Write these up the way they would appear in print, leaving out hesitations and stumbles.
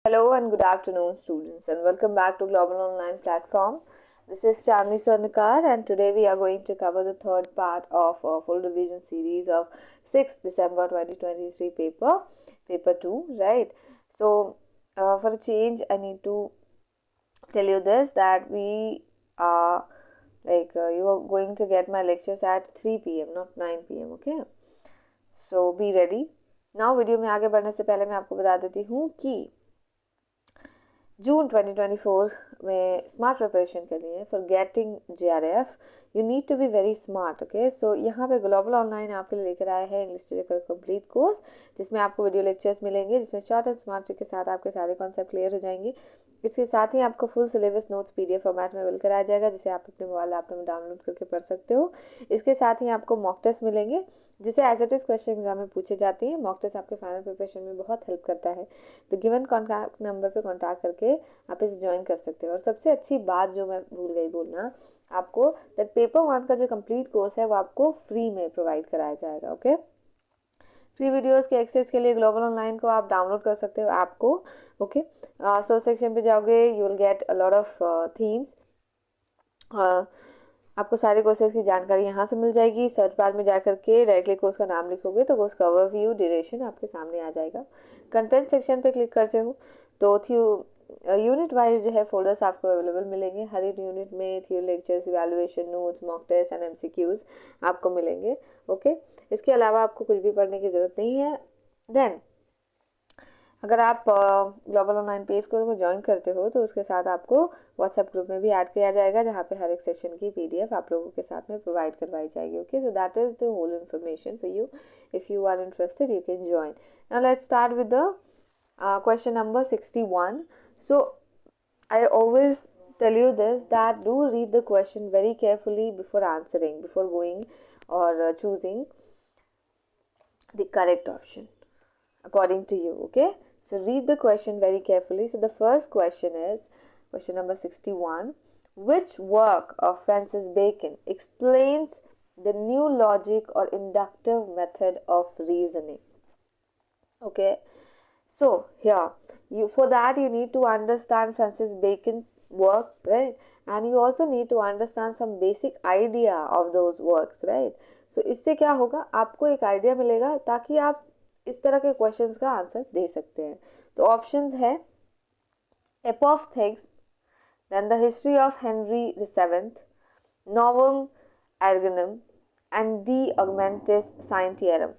Hello and good afternoon students, and welcome back to Global Online Platform. This is Chandni Swarnakar, and today we are going to cover the third part of a full revision series of 6th December 2023 paper 2, right? So for a change I need to tell you this, that we are you are going to get my lectures at 3 p.m. not 9 p.m. okay, so be ready. Now video में आगे बढ़ने से पहले मैं आपको बता देती हूँ कि जून 2024 में स्मार्ट प्रिपरेशन के लिए for getting JRF you need to be very smart, okay. So यहाँ पे ग्लोबल ऑनलाइन आपके लिए लेकर आया है इंग्लिश टेक्निकल कंप्लीट कोर्स, जिसमें आपको वीडियो लेक्चर्स मिलेंगे, जिसमें शॉर्ट एंड स्मार्ट ट्रिक के साथ आपके सारे कॉन्सेप्ट क्लियर हो जाएंगे। इसके साथ ही आपको full syllabus notes PDF format में मिल कर आ जाएगा, जिसे आप अपने मोबाइल लैपटॉप में डाउनलोड करके पढ़ सकते हो। इसके साथ ही आपको मॉक टेस्ट मिलेंगे, जिसे as it is question exam में पूछे जाते हैं। मॉक टेस्ट आपके फाइनल प्रिपरेशन में बहुत हेल्प करता है, तो गिवन कॉन्टैक्ट नंबर पे कॉन्टैक्ट करके आप इसे ज्वाइन कर सकते हो। और सबसे अच्छी बात जो मैं भूल गई बोलना आपको, दैट पेपर 1 का जो कंप्लीट कोर्स है वो आपको फ्री में प्रोवाइड कराया जाएगा, ओके। फ्री वीडियोस के एक्सेस के लिए ग्लोबल ऑनलाइन को आप डाउनलोड कर सकते हो ऐप को, ओके। सर्च सेक्शन पे जाओगे, you will get a lot of themes, आपको सारे कोर्सेज की जानकारी यहाँ से मिल जाएगी। सर्च बार में जाकर के डायरेक्टली कोर्स का नाम लिखोगे तो कोर्स का ओवरव्यू, ड्यूरेशन आपके सामने आ जाएगा। कंटेंट सेक्शन पे क्लिक करते हो तो यूनिट वाइज जो है फोल्डर्स आपको अवेलेबल मिलेंगे। हर एक यूनिट में theory lectures, evaluation, notes, mock test and MCQs आपको मिलेंगे, ओके। इसके अलावा आपको कुछ भी पढ़ने की ज़रूरत नहीं है। देन अगर आप ग्लोबल ऑनलाइन पेज को ज्वाइन करते हो तो उसके साथ आपको व्हाट्सएप ग्रुप में भी ऐड किया जाएगा, जहाँ पे हर एक सेशन की PDF आप लोगों के साथ में प्रोवाइड करवाई जाएगी, okay. So that is the whole information for you. If you are interested you can join. Now let's start with the question number 61. So I always tell you this, that do read the question very carefully before answering, before going or choosing the correct option according to you, okay. So read the question very carefully. So the first question is question number 61. Which work of Francis Bacon explains the new logic or inductive method of reasoning, okay. So here for that you need to understand Francis Bacon's work, right, and you also need to understand some basic idea of those works, right. So इससे क्या होगा, आपको एक idea मिलेगा ताकि आप इस तरह के क्वेश्चंस का आंसर दे सकते हैं। तो ऑप्शंस है apophthegms, then the history of Henry VII, Novum Organum and De Augmentis Scientiarum,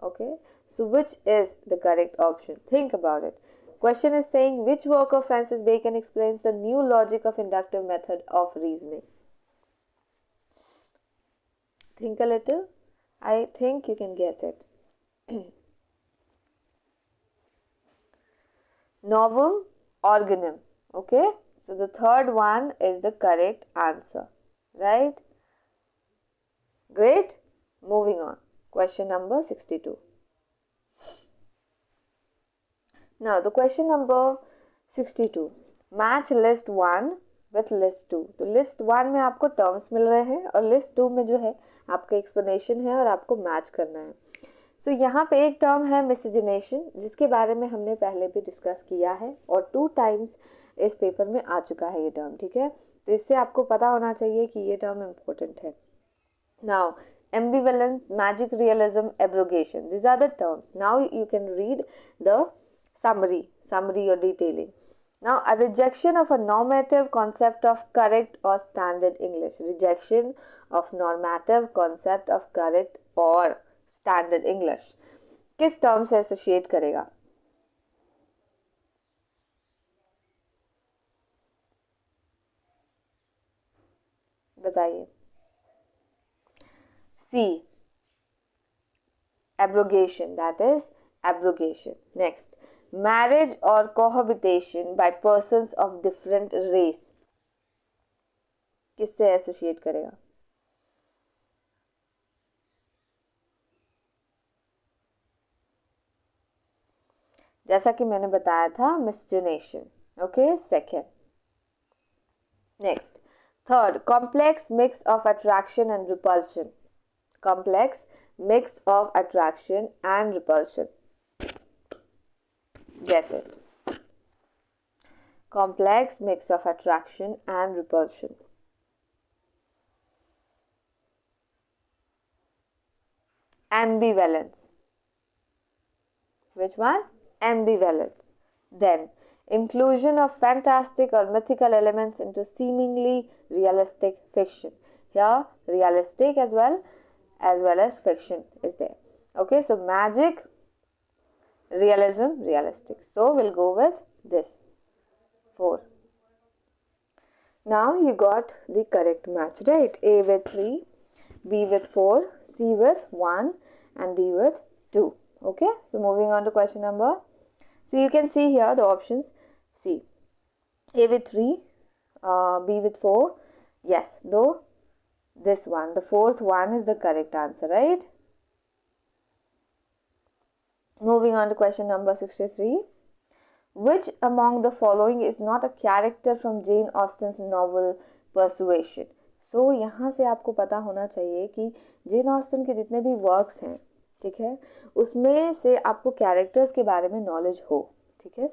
okay. So which is the correct option? Think about it. Question is saying which work of Francis Bacon explains the new logic of inductive method of reasoning? Think a little. I think you can guess it. Novum organum, okay. So the third one is the correct answer, right? Great. Moving on. Question number 62. Now the question number 62. Match list 1 with list 2. तो list 1 में आपको terms मिल रहे हैं और list 2 में जो है आपका एक्सप्लेनेशन है और आपको मैच करना है। सो यहाँ पे एक टर्म है मिसजिनेशन, जिसके बारे में हमने पहले भी डिस्कस किया है और 2 टाइम्स इस पेपर में आ चुका है ये टर्म, ठीक है। तो इससे आपको पता होना चाहिए कि ये टर्म इम्पोर्टेंट है। Now ambivalence, magic realism, abrogation, these are the terms. Now you can read the summary or detailing. Now a rejection of a normative concept of correct or standard English. Rejection of normative concept of correct or standard English किस term से associate करेगा? बताइए। C, abrogation, that is abrogation. Next, marriage or cohabitation by persons of different race, किससे associate करेगा? जैसा कि मैंने बताया था, मिसजिनेशन, okay. Second, next, third, complex mix of attraction and repulsion. Complex mix of attraction and repulsion. Guess it. complex mix of attraction and repulsion. Ambivalence. Which one? Ambivalence. Then, inclusion of fantastic or mythical elements into seemingly realistic fiction. Here, realistic as well as fiction is there. Okay, so magic, realism, realistic. So, we'll go with this. 4. Now, you got the correct match, right? A with 3, B with 4, C with 1 and D with 2. Okay, so moving on to question number. So you can see here the options. C, A with 3, B with 4. Yes, though this one, the fourth one is the correct answer, right? Moving on to question number 63. Which among the following is not a character from Jane Austen's novel Persuasion? So यहाँ से आपको पता होना चाहिए कि Jane Austen के जितने भी वर्क्स हैं, ठीक है, उसमें से आपको कैरेक्टर्स के बारे में नॉलेज हो, ठीक है.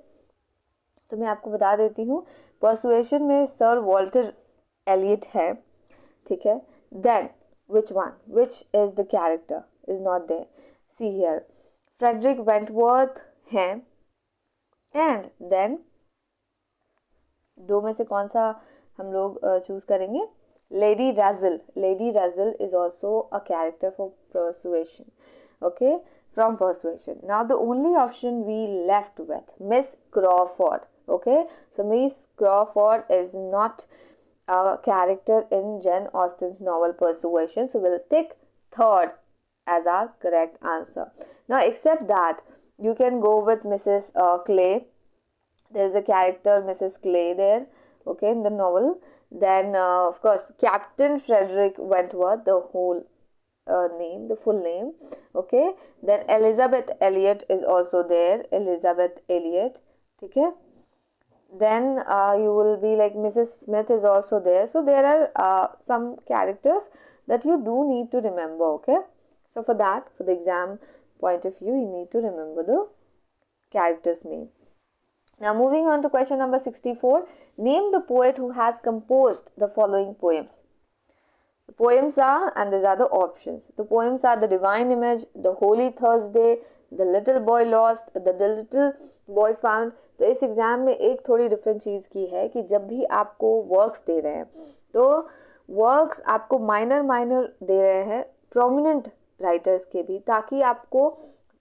तो मैं आपको बता देती हूँ. पर्सुएशन में सर वॉल्टर एलियट है, ठीक है. Then which one, which is the character is not there. See here, Frederick Wentworth हैं. एंड देन दो में से कौन सा हम लोग चूज करेंगे? Lady Russell. Lady Russell is also a character for persuasion. Okay, from persuasion. Now the only option we left with, Miss Crawford. Okay, so Miss Crawford is not a character in Jane Austen's novel Persuasion. So we'll take third as our correct answer. Now except that, you can go with Mrs. Clay. There is a character Mrs. Clay there, okay, in the novel. Then of course Captain Frederick Wentworth, the whole name, the full name, okay. Then Elizabeth Elliot is also there, Elizabeth Elliot, okay. Then you will be like Mrs. Smith is also there. So there are some characters that you do need to remember, okay. So for that, for the exam point of view, you need to remember the character's name. Now moving on to question number 64. Name the poet who has composed the following poems. The poems are, and these are the options. The poems are The Divine Image, The Holy Thursday, The Little Boy Lost, The Little Boy Found. तो इस exam में एक थोड़ी different चीज़ की है कि जब भी आपको वर्क्स दे रहे हैं तो वर्क्स आपको माइनर दे रहे हैं प्रोमिनेंट राइटर्स के भी, ताकि आपको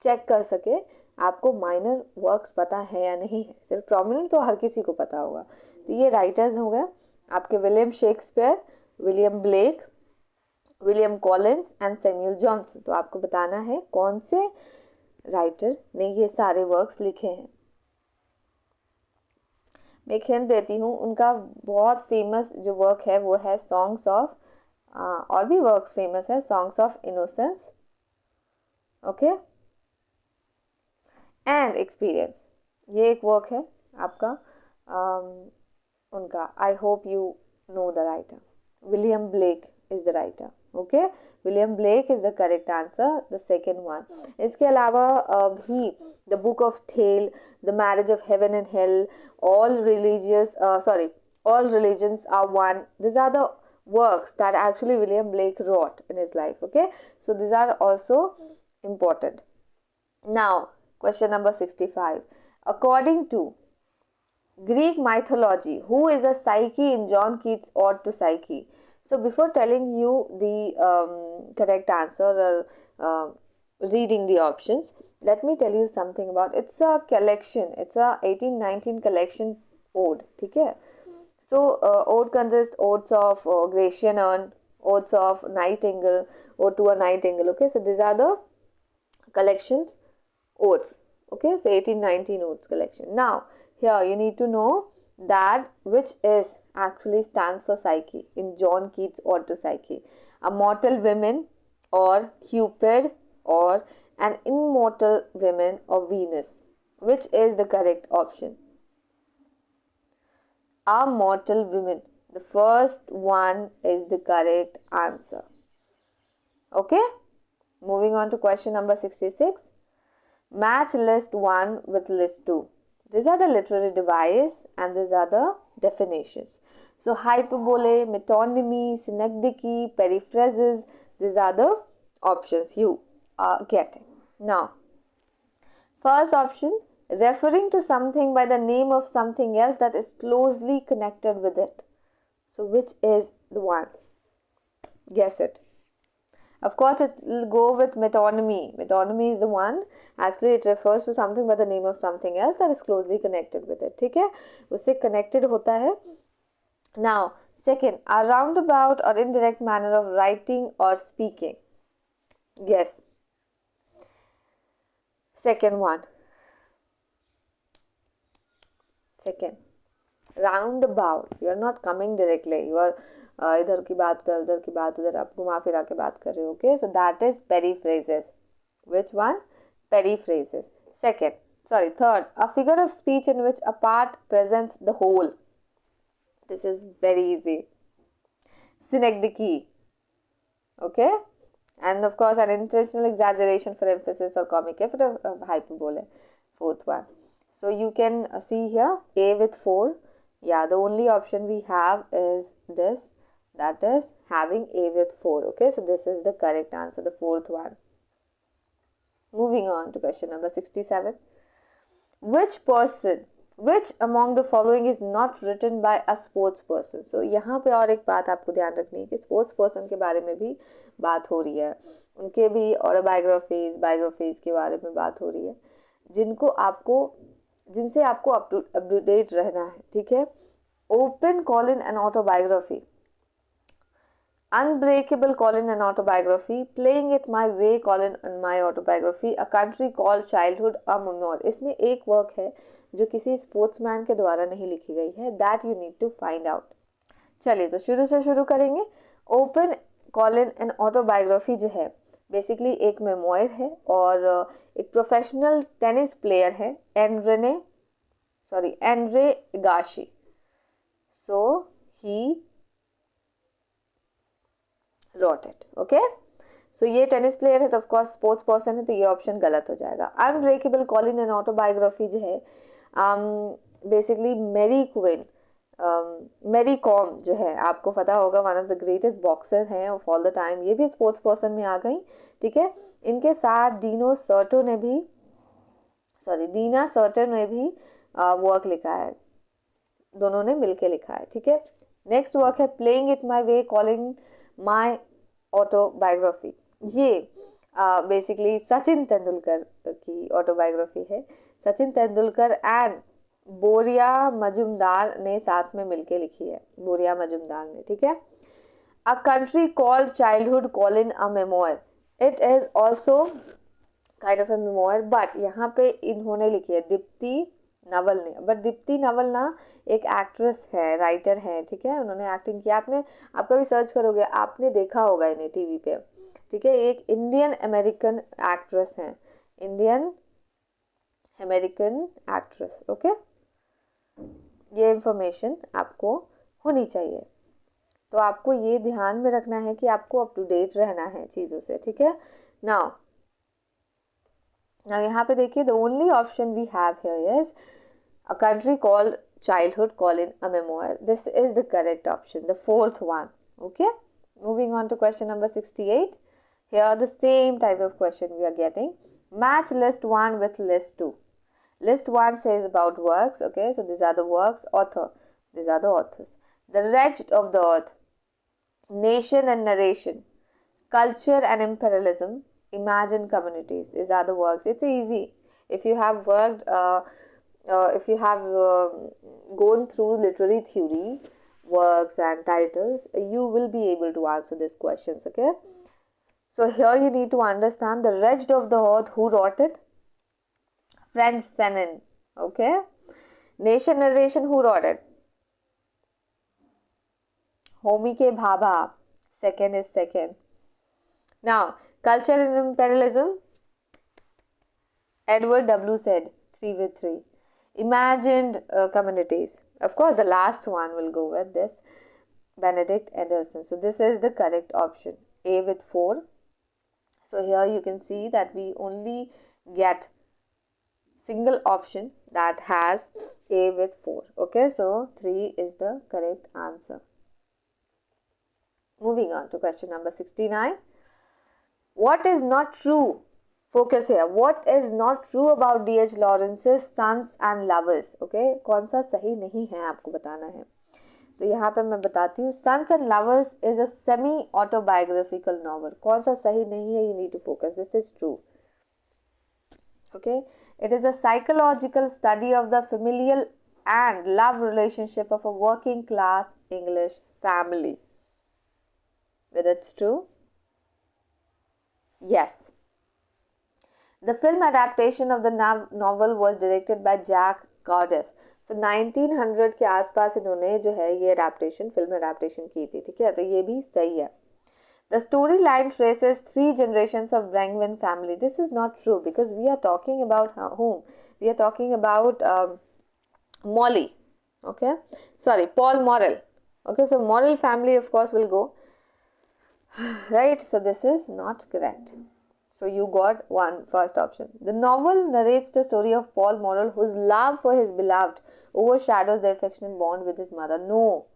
चेक कर सके आपको माइनर वर्क्स पता है या नहीं है. सिर्फ प्रोमिनेंट तो हर किसी को पता होगा. तो ये राइटर्स हो गए आपके William Shakespeare, William Blake, William Collins and Samuel Johnson. तो आपको बताना है कौन से राइटर ने ये सारे वर्क्स लिखे हैं. मैं एक हिंट देती हूँ, उनका बहुत फेमस जो वर्क है वो है सॉन्ग्स ऑफ, और भी वर्क्स फेमस है, songs of innocence, okay, and experience. ये एक वर्क है आपका उनका. I hope you know the writer. William Blake is the writer, okay. William Blake is the correct answer, the second one. इसके अलावा भी the book of Thel, the marriage of heaven and hell, all religions are one. This are the works that actually William Blake wrote in his life, okay. So these are also important. Now question number 65. According to Greek mythology, who is a Psyche in John Keats' Ode to Psyche? So before telling you the correct answer or reading the options, let me tell you something about it. It's a collection. It's a 1819 collection ode, ठीक है. So ode consists odes of Grecian urn, odes of nightingale, ode to a nightingale, okay. So these are the collections odes, okay. So 1819 odes collection. Now here you need to know that which is actually stands for Psyche in John Keats' Ode to Psyche. A mortal woman, or Cupid, or an immortal woman of Venus. Which is the correct option? A mortal woman. The first one is the correct answer. Okay. Moving on to question number 66. Match list 1 with list 2. These are the literary device and these are the definitions. So hyperbole, metonymy, synecdoche, periphrasis, these are the options you are getting. Now, first option, referring to something by the name of something else that is closely connected with it. So which is the one? Guess it. Of course, it will go with metonymy. Metonymy is the one. Actually, it refers to something by the name of something else that is closely connected with it. ठीक है? उससे connected होता है. Now, second, a roundabout or indirect manner of writing or speaking. Yes. Second one. Second. Roundabout. You are not coming directly. You are इधर की बात उधर की बात उधर आप घुमा फिरा के बात कर रहे हो. Okay, so that is periphrases. Which one? Periphrases. Third, a figure of speech in which a part presents the whole. This is very easy. Synecdoche. Okay, and of course an intentional exaggeration for emphasis or comic effect of hyperbole. Fourth one. So you can see here A with 4. Yeah, the only option we have is this. That is having A with 4. Okay, so this is the correct answer, the fourth one. Moving on to question number 67. Which among the following is not written by a sports person? So यहाँ पे और एक बात आपको ध्यान रखनी है कि स्पोर्ट्स पर्सन के बारे में भी बात हो रही है. उनके भी बायोग्राफीज के बारे में बात हो रही है जिनसे आपको अप टू डेट रहना है. ठीक है. Open Colin an autobiography, Unbreakable colon an autobiography, Playing it my way colon on my autobiography, A country called childhood a memoir. इसमें एक वर्क है जो किसी स्पोर्ट्समैन के द्वारा नहीं लिखी गई है. That you need to find out. चलिए तो शुरू से शुरू करेंगे. ओपन कॉलिन एन ऑटोबायोग्राफी जो है बेसिकली एक मेमोयर है और एक प्रोफेशनल टेनिस प्लेयर है Andre Agassi. So he wrote it. Okay, so ये टेनिस प्लेयर है तो ऑफकोर्स स्पोर्ट्स पर्सन है तो ये ऑप्शन गलत हो जाएगा. अनब्रेकेबल कॉलिन एन ऑटोबायोग्राफी जो है बेसिकली मैरी कॉम जो है आपको पता होगा one of the greatest boxer हैं ऑफ ऑल द टाइम. ये भी स्पोर्ट्स पर्सन में आ गई. ठीक है. इनके साथ डीना सर्टन ने भी वर्क लिखा है. दोनों ने मिलके लिखा है. ठीक है. नेक्स्ट वर्क है playing it my way calling my autobiography. ये बेसिकली सचिन तेंदुलकर की ऑटोबायोग्राफी है. सचिन तेंदुलकर एंड बोरिया मजुमदार ने साथ में मिलके लिखी है. बोरिया मजुमदार ने. ठीक है. अ country called childhood Colin a memoir. It is also kind of A memoir but यहाँ पे इन्होंने लिखी है दीप्ति नवल ने. बट दीप्ति नवल ना एक एक्ट्रेस है, राइटर है. ठीक है. उन्होंने एक्टिंग किया. आप कभी सर्च करोगे आपने देखा होगा इन्हें टीवी पे. ठीक है. एक इंडियन अमेरिकन एक्ट्रेस है. Indian American actress. ओके, ये इंफॉर्मेशन आपको होनी चाहिए. तो आपको ये ध्यान में रखना है कि आपको अप टू डेट रहना है चीज़ों से. ठीक है. नाउ यहाँ पे देखिए the only option we have here is a country called childhood colon a memoir. This is the correct option, the fourth one. Okay, moving on to question number 68. Here the same type of question we are getting. Match list 1 with list 2. List 1 says about works. Okay, so these are the works. These are the authors. The Wretched of the Earth, Nation and Narration, Culture and Imperialism, Imagine Communities. These are the works. It's easy. If you have worked if you have gone through literary theory works and titles, you will be able to answer these questions. Okay, so here you need to understand the Wretched of the Earth. Who wrote it? Frantz Fanon. Okay. Nation Narration, who wrote it? Homike Bhabha. Second is second. Now Culture and Imperialism, Edward W. Said. 3 with 3. Imagined Communities. Of course, the last one will go with this. Benedict Anderson. So this is the correct option. A with 4. So here you can see that we only get single option that has A with 4. Okay, so 3 is the correct answer. Moving on to question number 69. What is not true? Focus here. What is not true about D.H. Lawrence's Sons and Lovers? Okay, कौन सा सही नहीं है आपको बताना है. तो यहाँ पे मैं बताती हूँ. Sons and Lovers is a semi-autobiographical novel. कौन सा सही नहीं है? You need to focus. This is true. Okay, it is a psychological study of the familial and love relationship of a working class English family. Whether it's true? Yes. The film adaptation of the novel was directed by Jack Cardiff. So 1900 के आसपास इन्होंने जो है ये adaptation, film adaptation की थी. ठीक है, तो ये भी सही है. The storyline traces 3 generations of Brangwyn family. This is not true because we are talking about whom? We are talking about Molly. Okay, sorry, Paul Morrell. Okay, so Morrell family of course will go. Right, so this is not correct. So you got first option. The novel narrates the story of Paul Morrell, whose love for his beloved overshadows the affectionate bond with his mother. No,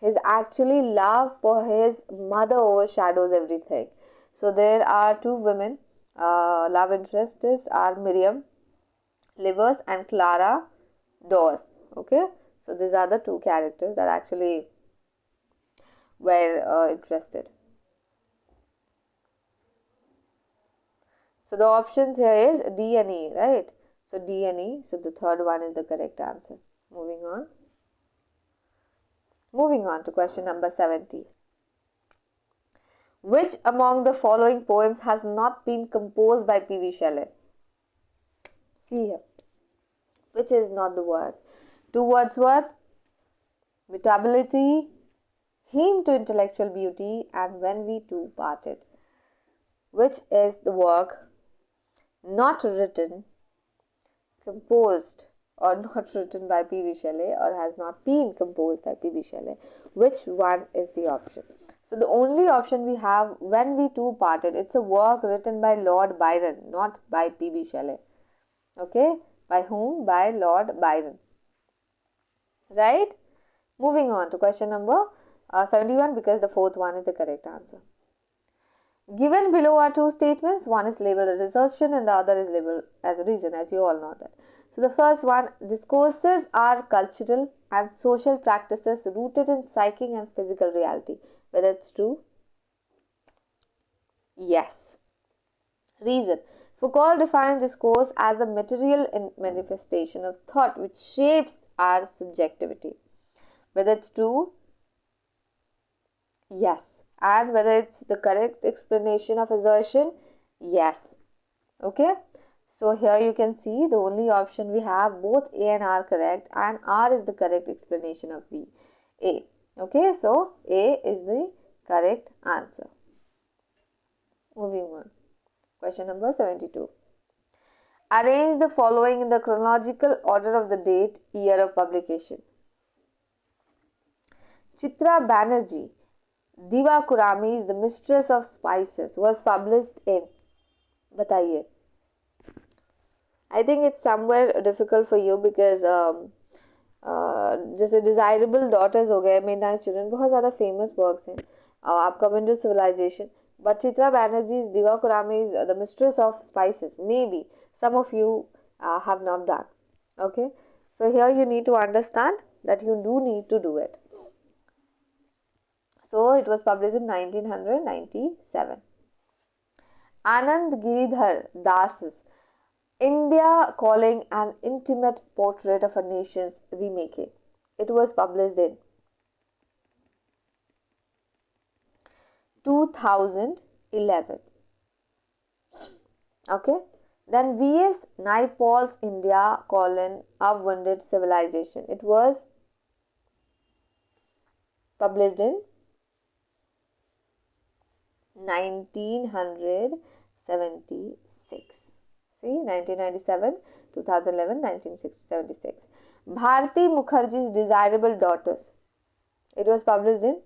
his actually love for his mother overshadows everything. So there are 2 women, love interests are Miriam Livers and Clara Dawes. Okay, so these are the 2 characters that actually were interested. So the options here is D and E, right? So D and E, so the third one is the correct answer. Moving on. Moving on to question number 70. Which among the following poems has not been composed by P.V. Shelley? See here. Which is not the word? To Wordsworth, Mutability, Hymn to Intellectual Beauty, and When We Two Parted. Which is the work not written, composed, or not written by P.V. Shelley, or has not been composed by P.V. Shelley? Which one is the option? So the only option we have, When We Two Parted. It's a work written by Lord Byron, not by P.V. Shelley. Okay, by whom? By Lord Byron. Right? Moving on to question number 71, because the fourth one is the correct answer. Given below are 2 statements. One is labeled as assertion and the other is labeled as a reason, as you all know that. So the first one, discourses are cultural and social practices rooted in psychic and physical reality. Whether it's true? Yes. Reason. Foucault defines discourse as the material manifestation of thought which shapes our subjectivity. Whether it's true? Yes. And whether it's the correct explanation of assertion? Yes. Okay. So here you can see the only option we have, both A and R correct, and R is the correct explanation of B. A. Okay. So A is the correct answer. Moving on. Question number 72. Arrange the following in the chronological order of the date, year of publication. Chitra Banerjee, Diva Kurami's The Mistress of Spices was published in, बताइए. I think it's somewhere difficult for you because जैसे Desirable Daughters हो गए, Midnight Children, बहुत ज़्यादा famous works हैं. आपका Windows Civilization, but Chitra Banerjee's Diva Kurami's The Mistress of Spices, maybe some of you have not done. Okay, so here you need to understand that you do need to do it. So it was published in 1997. Anand Giridhar Das's India Calling, an Intimate Portrait of a Nation's Remaking. It was published in 2011. Okay. Then V.S. Naipaul's India Calling, a Wounded Civilization. It was published in 1976. See, 1997, 2011, 1976. Bharti Mukherjee's Desirable Daughters. It was published in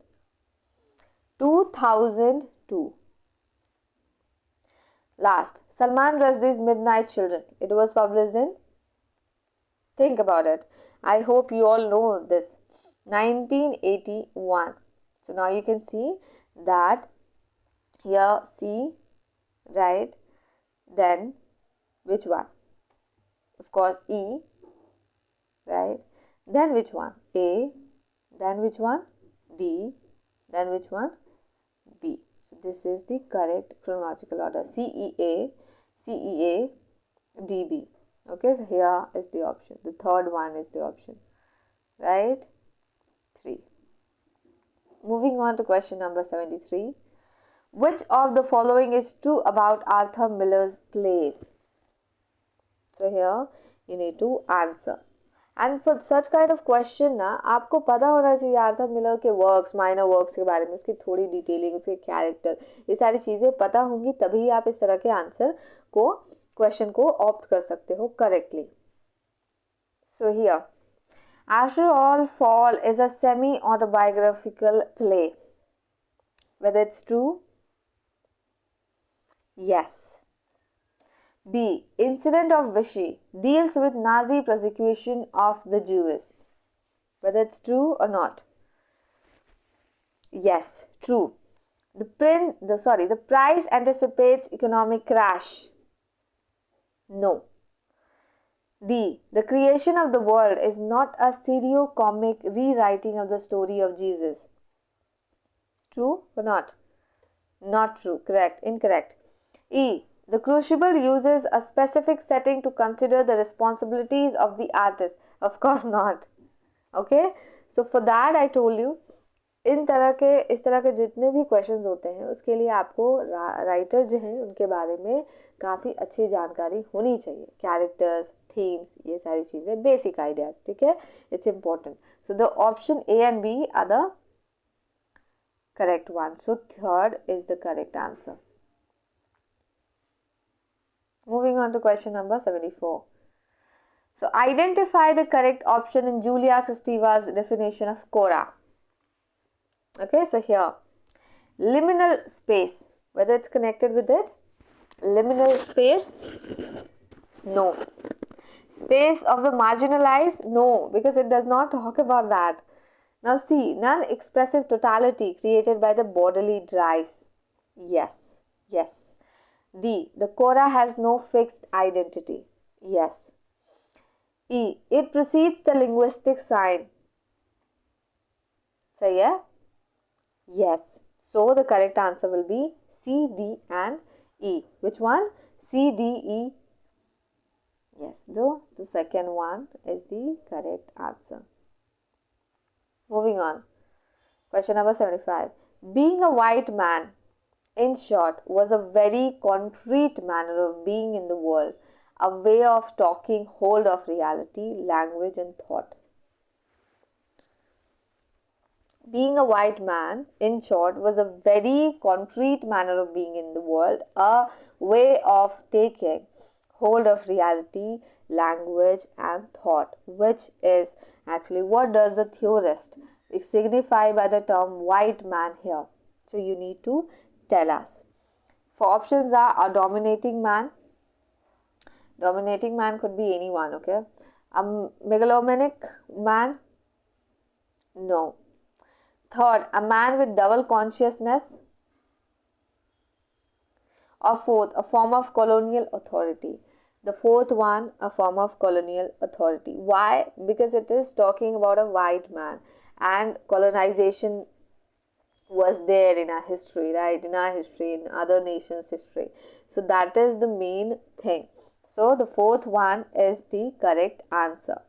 2002. Last, Salman Rushdie's Midnight Children. It was published in Think about it. I hope you all know this. 1981. So now you can see that here C, right? Then which one? Of course E, right? Then which one? A. Then which one? D. Then which one? B. So this is the correct chronological order. CEA, CEA, DB. Okay, so here is the option. The third one is the option. Right? 3. Moving on to question number 73. Which of the following is true about Arthur Miller's plays? So here you need to answer. And for such kind of question ना आपको पता होना चाहिए Arthur Miller के works, minor works के बारे में, उसकी थोड़ी डिटेलिंग, उसके कैरेक्टर, ये सारी चीज़ें पता होंगी, तभी आप इस तरह के आंसर को, क्वेश्चन को ऑप्ट कर सकते हो correctly. So here, After All, Fall is a semi-autobiographical play. Whether it's true? Yes. B. Incident of Vichy deals with Nazi persecution of the Jews. Whether it's true or not? Yes, true. The price anticipates economic crash. No. D. The creation of the world is not a stereo-comic rewriting of the story of Jesus. True or not? Not true. Correct. Incorrect. E. The crucible uses a specific setting to consider the responsibilities of the artist. Of course not. Okay? So for that I told you, इस तरह के जितने भी questions होते हैं उसके लिए आपको राइटर जो हैं उनके बारे में काफ़ी अच्छी जानकारी होनी चाहिए. कैरेक्टर्स, थीम्स, ये सारी चीज़ें, बेसिक आइडियाज. ठीक है, it's important. So the option A and B are the correct one. So third is the correct answer. Moving on to question number 74. So identify the correct option in Julia Kristeva's definition of Quora. Okay, so here, liminal space, whether it's connected with it. Liminal space? No. Space of the marginalized? No, because it does not talk about that. Now C, non-expressive totality created by the bodily drives. Yes, yes. D, the Quora has no fixed identity. Yes. E, it precedes the linguistic sign. So yeah? Yes. So the correct answer will be C, D and E. Which one? C, D, E. Yes, though the second one is the correct answer. Moving on. Question number 75. Being a white man, in short, was a very concrete manner of being in the world, a way of taking hold of reality, language and thought. Being a white man, in short, was a very concrete manner of being in the world, a way of taking hold of reality, language and thought, which is actually what does the theorist signify by the term white man here. So you need to tell us. For options are a dominating man. Dominating man could be anyone, okay? A megalomaniac man? No. Third, a man with double consciousness. Or fourth, a form of colonial authority. The fourth one, a form of colonial authority. Why? Because it is talking about a white man and colonization was there in our history, right? In our history, in other nations' history. So that is the main thing. So the fourth one is the correct answer.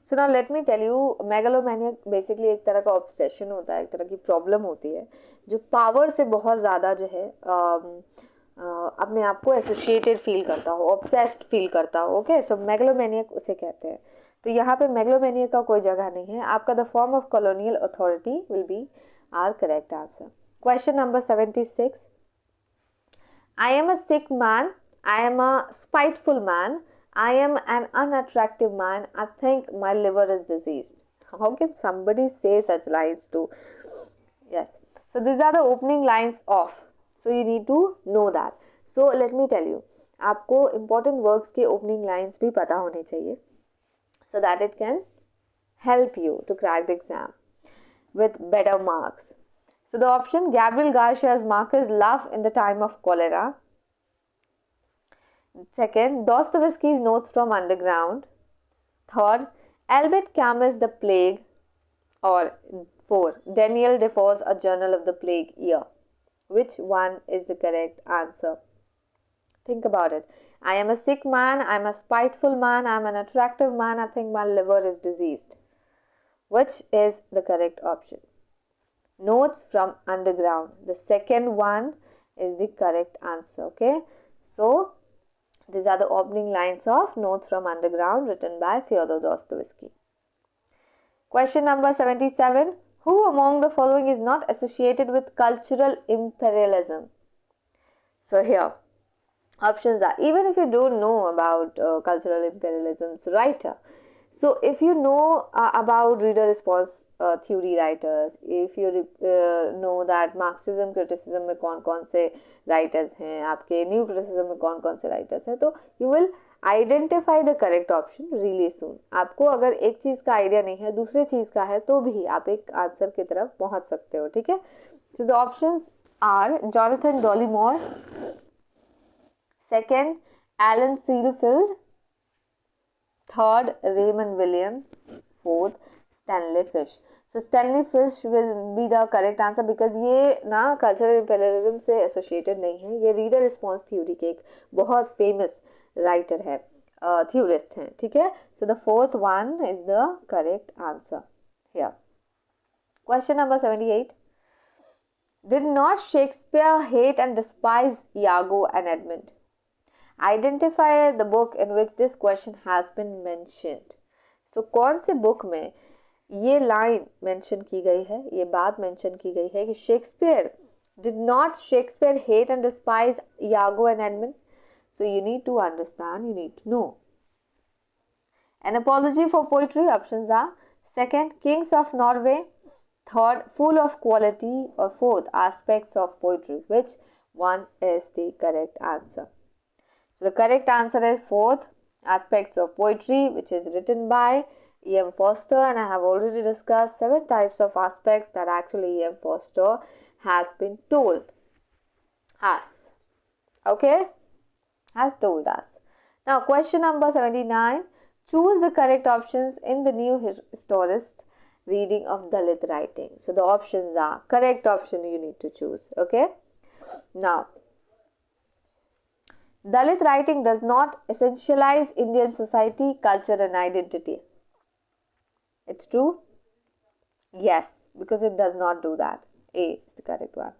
So now let me tell you, megalomania basically एक तरह का obsession होता है, एक तरह की problem होती है, जो power से बहुत ज़्यादा जो है अपने आप को associated feel करता हो, obsessed feel करता हो. Okay, so megalomaniac उसे कहते हैं. तो यहाँ पे megalomania का कोई जगह नहीं है. आपका the form of colonial authority will be our correct answer. Question number 76. I am a sick man. I am a spiteful man. I am an unattractive man. I think my liver is diseased. How can somebody say such lines too? Yes. So these are the opening lines of. So you need to know that. So let me tell you. आपको important works के opening lines भी पता होने चाहिए. so that it can help you to crack the exam with better marks. So the option, Gabriel Garcia's Marcus' love in the time of cholera. Second, Dostoevsky's Notes from Underground. Third, Albert Camus' The Plague. Or 4, Daniel Defoe's A Journal of the Plague Year. Which one is the correct answer? Think about it. I am a sick man, I am a spiteful man, I am an attractive man, I think my liver is diseased. Which is the correct option? Notes from Underground. The second one is the correct answer. Okay. So, these are the opening lines of Notes from Underground written by Fyodor Dostoevsky. Question number 77. Who among the following is not associated with cultural imperialism? So here, options are, even if you don't know about cultural imperialism, so writer. So if you know about reader response theory writers, if you know that Marxism criticism में कौन से writers हैं, आपके new criticism में कौन से writers हैं, तो you will identify the correct option really soon. आपको अगर एक चीज़ का आइडिया नहीं है, दूसरे चीज़ का है, तो भी आप एक आंसर की तरफ पहुंच सकते हो. ठीक है. So the options are Jonathan Dollimore, second Alan Seelfield, third Raymond Williams, fourth Stanley Fish. So Stanley Fish will be the correct answer because ये ना cultural imperialism से associated नहीं है. ये reader response theory के एक बहुत famous writer है, theorist हैं. ठीक है. So the fourth one is the correct answer here. Question number 78. Did not Shakespeare hate and despise Iago and Edmund? Identify the book in which this question has been mentioned. So कौन से book में ये line mention की गई है, ये बात mention की गई है कि did not Shakespeare hate and despise Iago and Edmund? So you need to understand, you need to know. An Apology for Poetry, options are second, Kings of Norway, third, Full of Quality, or fourth, Aspects of Poetry. Which one is the correct answer? So the correct answer is fourth, Aspects of Poetry, which is written by E.M. Forster, and I have already discussed 7 types of aspects that actually E.M. Forster has been told us. Okay? Has told us. Now question number 79. Choose the correct options in the new historist reading of Dalit writing. So the options are, correct option you need to choose. Okay? Now, Dalit writing does not essentialize Indian society, culture and identity. It's true? Yes, because it does not do that. A is the correct one.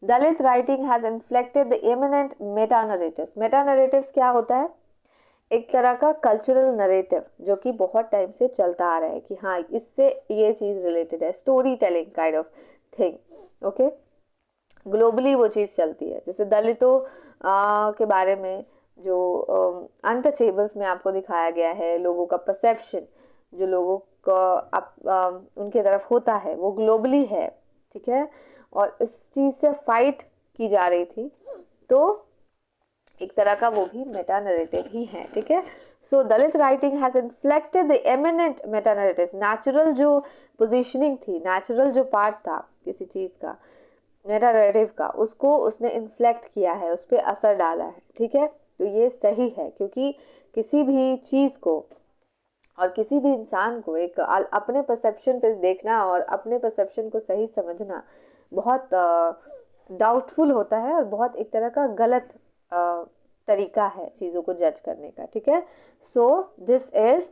Dalit writing has inflected the eminent meta-narratives. Meta-narratives क्या होता है? एक तरह का cultural narrative जो कि बहुत time से चलता आ रहा है कि हाँ इससे ये चीज़ रिलेटेड है, story telling kind of thing. Okay, globally वो चीज़ चलती है. जैसे दलितों के बारे में जो अनटचेबल्स में आपको दिखाया गया है, लोगों का परसेप्शन जो लोगों का उनके तरफ होता है वो ग्लोबली है. ठीक है, और इस चीज़ से फाइट की जा रही थी, तो एक तरह का वो भी मेटा नरेटिव ही है. ठीक है. So Dalit writing has inflected the eminent meta narrative. Natural जो पोजीशनिंग थी, नेचुरल जो पार्ट था किसी चीज़ का, मेटा नरेटिव का, उसको उसने इन्फ्लेक्ट किया है, उस पर असर डाला है. ठीक है, तो ये सही है क्योंकि किसी भी चीज़ को और किसी भी इंसान को एक अपने परसेप्शन पे देखना और अपने परसेप्शन को सही समझना बहुत डाउटफुल होता है और बहुत एक तरह का गलत तरीका है चीज़ों को जज करने का. ठीक है. So this is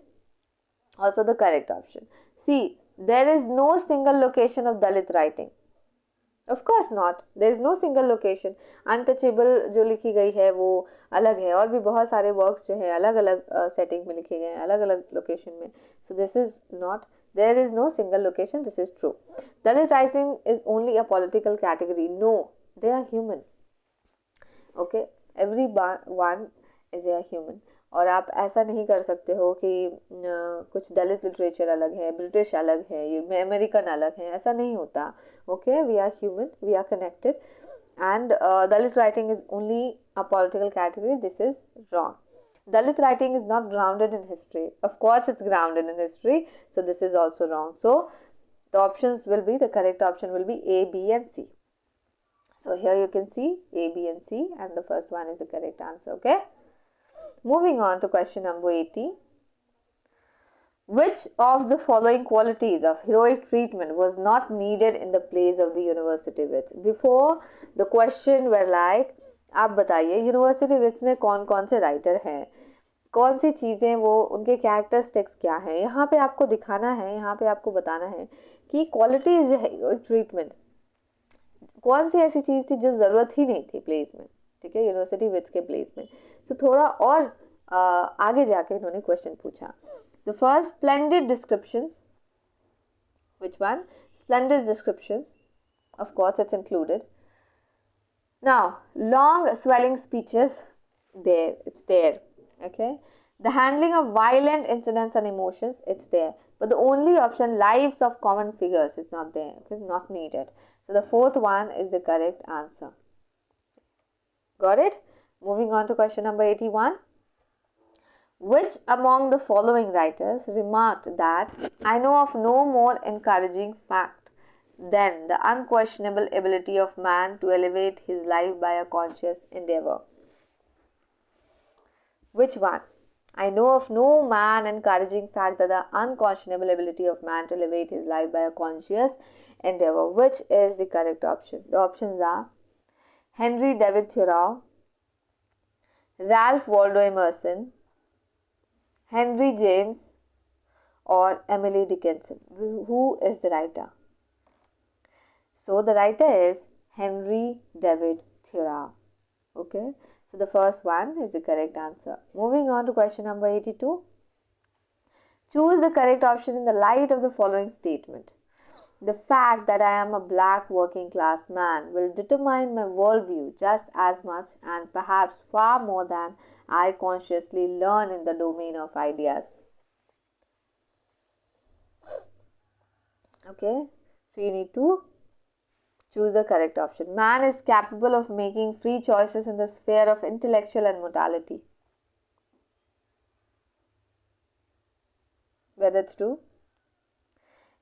also the correct option. C, there is no single location of Dalit writing. Of course not, there is no single location. Untouchable जो लिखी गई है वो अलग है, और भी बहुत सारे वर्क्स जो है अलग अलग सेटिंग में लिखे गए हैं, अलग अलग लोकेशन में. सो this is not, there is no single location. This is true. Dalit writing is only a political category. No, they are human. Okay, everyone is a human. और आप ऐसा नहीं कर सकते हो कि कुछ दलित लिटरेचर अलग है, ब्रिटिश अलग है, ये अमेरिकन अलग है, ऐसा नहीं होता. Okay, we are human, we are connected, and Dalit writing is only a political category. This is wrong. Dalit writing is not grounded in history. Of course, it's grounded in history. So this is also wrong. So the options will be, the correct option will be A, B and C. So here you can see A, B and C, and the first one is the correct answer. Okay. Moving on to question number 80. Which of the following qualities of heroic treatment was not needed in the plays of the university wits? Before the question were like, आप बताइए university wits में कौन कौन से writer हैं, कौन सी चीज़ें वो, उनके कैरेक्टरिस्टिक्स क्या हैं. यहाँ पे आपको दिखाना है, यहाँ पे आपको बताना है कि क्वालिटीज जो है हीरोइक ट्रीटमेंट, कौन सी ऐसी चीज़ थी जो ज़रूरत ही नहीं थी प्लेस में. ठीक है, यूनिवर्सिटी विट्स के प्लेस में. सो थोड़ा और आगे जाके इन्होंने क्वेश्चन पूछा. The first, splendid descriptions. Which one? Splendid descriptions. Of course, it's included. Now, long swelling speeches. There, it's there. Okay. The handling of violent incidents and emotions. It's there. But the only option, lives of common figures, is not there. It's not needed. So the fourth one is the correct answer. Got it? Moving on to question number 81. Which among the following writers remarked that I know of no more encouraging fact than the unquestionable ability of man to elevate his life by a conscious endeavor? Which one? I know of no man encouraging fact than the unquestionable ability of man to elevate his life by a conscious endeavor. Which is the correct option? The options are Henry David Thoreau, Ralph Waldo Emerson, Henry James, or Emily Dickinson. Who is the writer? So the writer is Henry David Thoreau. Okay, so the first one is the correct answer. Moving on to question number 82. Choose the correct option in the light of the following statement. The fact that I am a black working class man will determine my worldview just as much and perhaps far more than I consciously learn in the domain of ideas. Okay, so you need to choose the correct option. Man is capable of making free choices in the sphere of intellectual and morality. Whether it's true?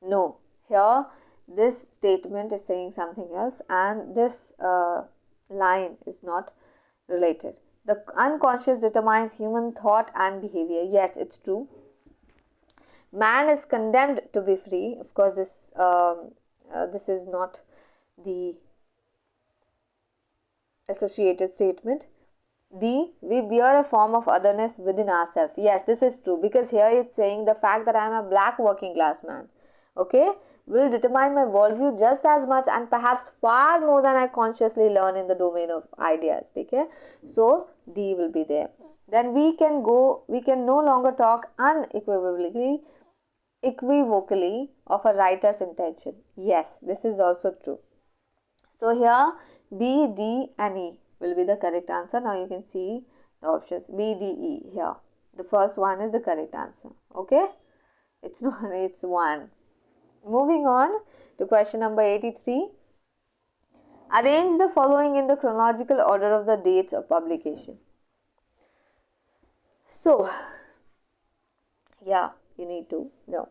No. Here, this statement is saying something else, and this line is not related. The unconscious determines human thought and behavior. Yes, it's true. Man is condemned to be free. Of course, this is not the associated statement. D, we bear a form of otherness within ourselves. Yes, this is true, because here it's saying the fact that I am a black working class man, okay, will determine my worldview just as much and perhaps far more than I consciously learn in the domain of ideas. Okay, so D will be there. Then we can no longer talk unequivocally of a writer's intention. Yes, this is also true. So here B, D and E will be the correct answer. Now you can see the options B, D, E here. The first one is the correct answer. Okay, it's not, it's 1. Moving on to question number 83. Arrange the following in the chronological order of the dates of publication. So, yeah, you need to know.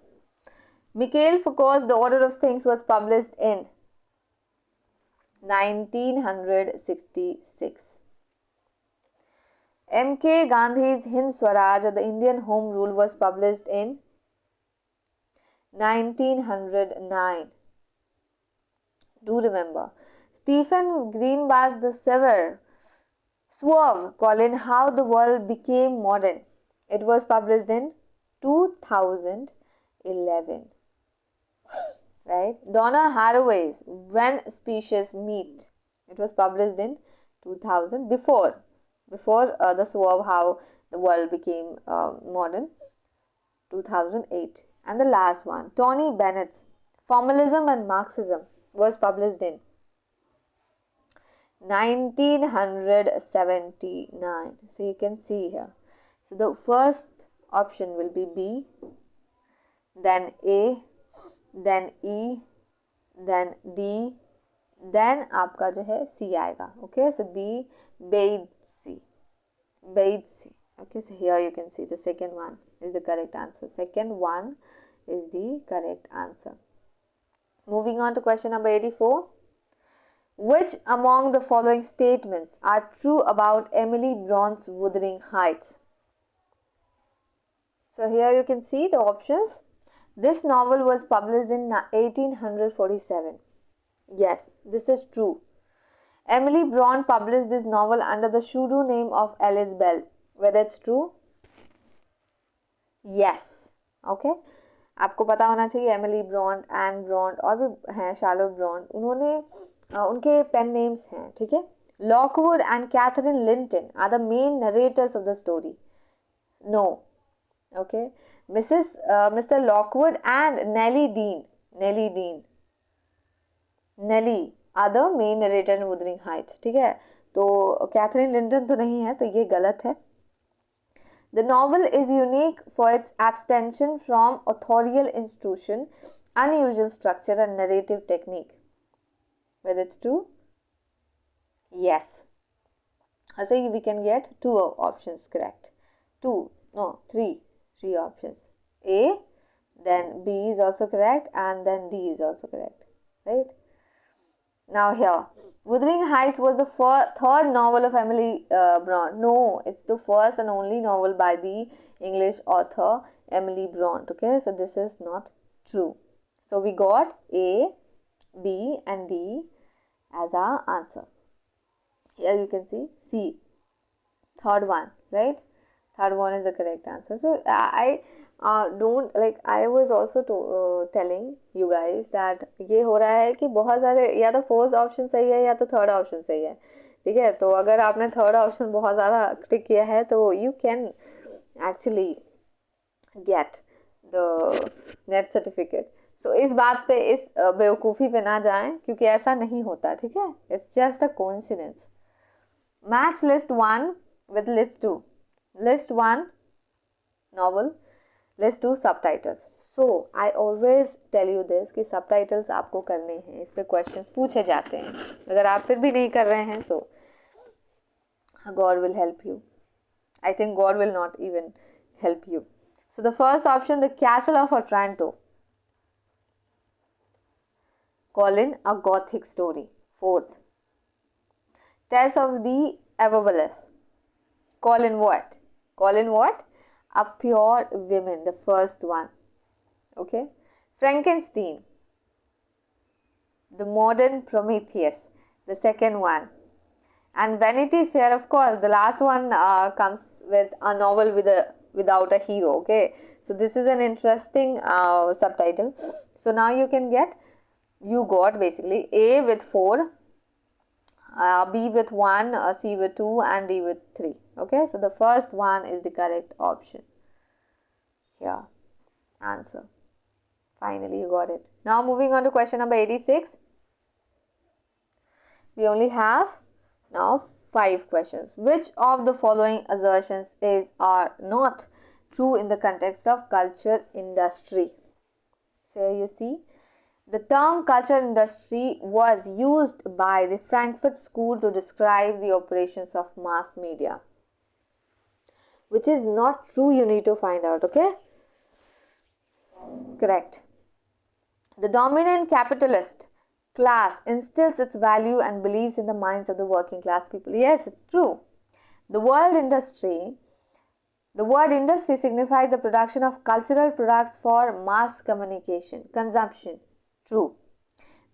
Mikhail Foucault's The Order of Things was published in 1966. M.K. Gandhi's Hind Swaraj, or the Indian Home Rule, was published in 1909. Do remember. Stephen Greenblatt's The Suave Colin, How the World Became Modern. It was published in 2011. Right? Donna Haraway's When Species Meet. It was published in 2000. Before The Suave, How the World Became Modern, 2008. And the last one, Tony Bennett's Formalism and Marxism, was published in 1979. So you can see here. So the first option will be B, then A, then E, then D, then आपका जो है C आएगा. Okay, so B, Bade C. Okay, so here you can see the second one is the correct answer. Second one is the correct answer. Moving on to question number 84. Which among the following statements are true about Emily Brondt's Wuthering Heights? So here you can see the options. This novel was published in 1847. Yes, this is true. Emily Bront published this novel under the pseudo name of Alice Bell. Whether it's true? Yes. Okay. आपको पता होना चाहिए Emily ब्रॉन्ट, N ब्रॉन्ट और भी हैं Charlotte ब्रॉन्ट, उन्होंने उनके pen names हैं, ठीक है. Lockwood and Catherine Linton are the main narrators of the story. No. Okay. Mister Lockwood and Nelly are the main narrator in Wuthering Heights, ठीक है. तो कैथरीन लिंटन तो नहीं है, तो ये गलत है. The novel is unique for its abstention from authorial institution, unusual structure and narrative technique. Whether it's true? Yes. I say we can get two options correct. Three options. A, then B is also correct, and then D is also correct. Right? Now here, Wuthering Heights was the third novel of Emily Bront. No, it's the first and only novel by the English author Emily Bront. Okay, so this is not true. So we got A, B and D as our answer. Here you can see C, third one, right? Third one is the correct answer. So I was also telling you guys that ये हो रहा है कि बहुत सारे या तो fourth option सही है या तो थर्ड ऑप्शन सही है, ठीक है. तो अगर आपने थर्ड ऑप्शन बहुत ज़्यादा टिक किया है तो you can actually get the NET certificate. So इस बात पे, इस बेवकूफ़ी पे ना जाएं, क्योंकि ऐसा नहीं होता, ठीक है. It's just a coincidence. Match list 1 with list 2. List 1 novel, list 2 subtitles. So I always tell you this कि subtitles आपको करने हैं, इस पे questions पूछे जाते हैं. अगर आप फिर भी नहीं कर रहे हैं, so God will help you. I think God will not even help you. So the first option, The Castle of Otranto. Colin, A Gothic Story. Fourth. Tess of the Everless. Colin what? A Pure Women, the first one. Okay. Frankenstein, The Modern Prometheus, the second one. And Vanity Fair, of course, the last one comes with a novel without a hero. Okay. So this is an interesting subtitle. So now you got basically A with 4, B with 1, C with 2 and D with 3. Okay, so the first one is the correct option. Here, answer. Finally you got it. Now moving on to question number 86. We only have now 5 questions. Which of the following assertions is or not true in the context of culture industry? So here you see, the term culture industry was used by the Frankfurt School to describe the operations of mass media. Which is not true, you need to find out, okay? Correct. The dominant capitalist class instills its value and beliefs in the minds of the working class people. Yes, it's true. The word industry signifies the production of cultural products for mass consumption. True.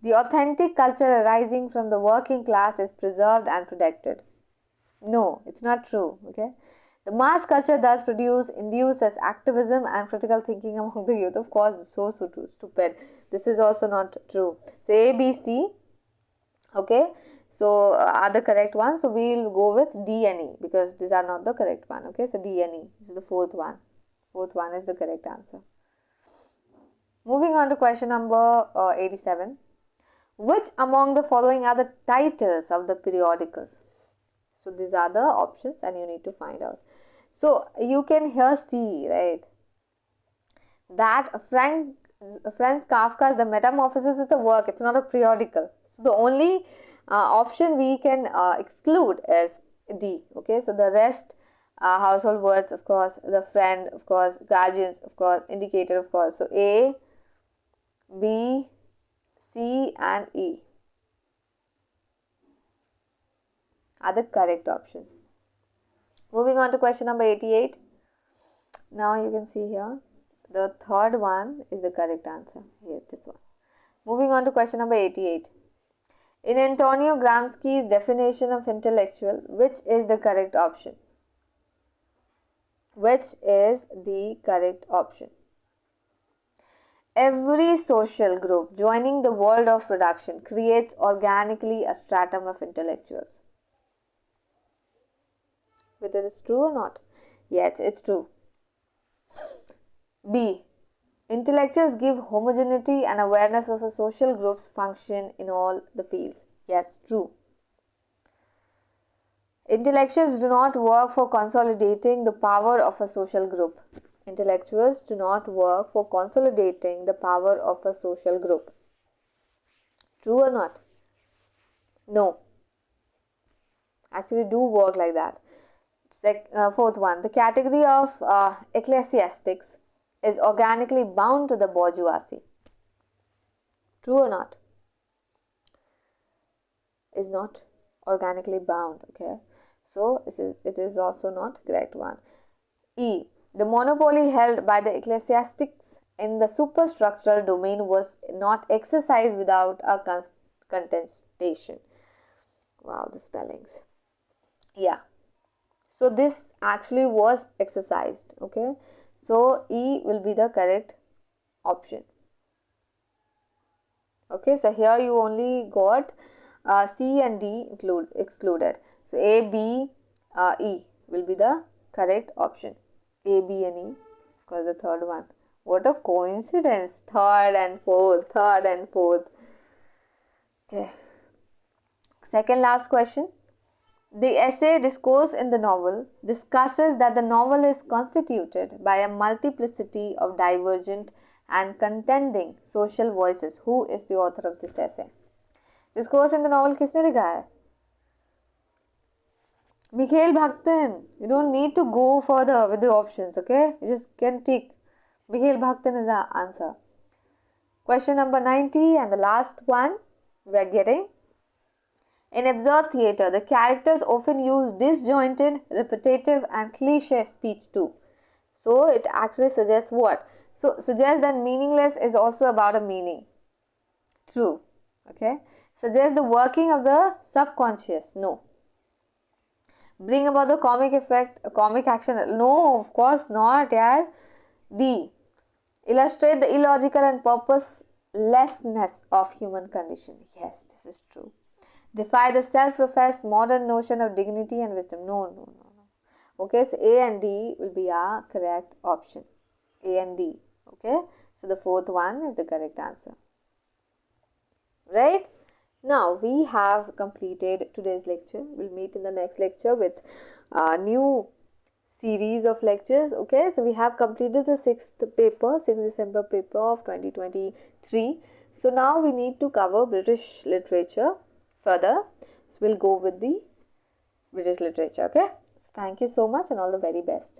The authentic culture arising from the working class is preserved and protected. No, it's not true. Okay. The mass culture thus induces activism and critical thinking among the youth. Of course, it's so stupid. This is also not true. So A, B, C. Okay. So are the correct ones. So we'll go with D and E because these are not the correct one. Okay. So D and E. This is the fourth one. Fourth one is the correct answer. Moving on to question number 87. Which among the following are the titles of the periodicals? So these are the options and you need to find out. So you can here see, right, that Franz Kafka's The Metamorphosis is a work. It's not a periodical. So the only option we can exclude is D. Okay, so the rest Household words, of course. The friend, of course. Guardians, of course. Indicator, of course. So A, B, C and E are the correct options. Moving on to question number 88. Now you can see here, the third one is the correct answer. Here, this one. Moving on to question number 88. In Antonio Gramsci's definition of intellectual, which is the correct option? Which is the correct option? Every social group joining the world of production creates organically a stratum of intellectuals. Whether it's true or not? Yes, it's true. B. Intellectuals give homogeneity and awareness of a social group's function in all the fields. Yes, true. Intellectuals do not work for consolidating the power of a social group. Intellectuals do not work for consolidating the power of a social group. True or not? No. Actually do work like that. Fourth one, the category of ecclesiastics is organically bound to the bourgeoisie. True or not? Is not organically bound. Okay, so it is also not correct one. E. The monopoly held by the ecclesiastics in the superstructural domain was not exercised without a contestation. Wow, the spellings. Yeah. So this actually was exercised. Okay, so E will be the correct option. Okay, so here you only got C and D excluded. So A, B, E will be the correct option. A, B and E, of course the third one. What a coincidence, third and fourth. Okay, second last question. The essay Discourse in the Novel discusses that the novel is constituted by a multiplicity of divergent and contending social voices. Who is the author of this essay? Discourse in the Novel किसने लिखा है? Mikhail Bakhtin. You don't need to go further with the options, okay? You just can tick. Mikhail Bakhtin is the answer. Question number 90 and the last one we are getting. In absurd theatre, the characters often use disjointed, repetitive and cliché speech too. So it actually suggests what? So suggests that meaningless is also about a meaning. True. Okay. Suggests the working of the subconscious. No. Bring about the comic effect, comic action. No, of course not. Yeah. D. Illustrate the illogical and purposelessness of human condition. Yes, this is true. Defy the self-professed modern notion of dignity and wisdom. No. Okay, so A and D will be our correct option. A and D. Okay, so the fourth one is the correct answer. Right? Now we have completed today's lecture. We'll meet in the next lecture with a new series of lectures. Okay, so we have completed the 6th December paper of 2023. So now we need to cover British literature further. So we'll go with the British literature. Okay, so thank you so much and all the very best.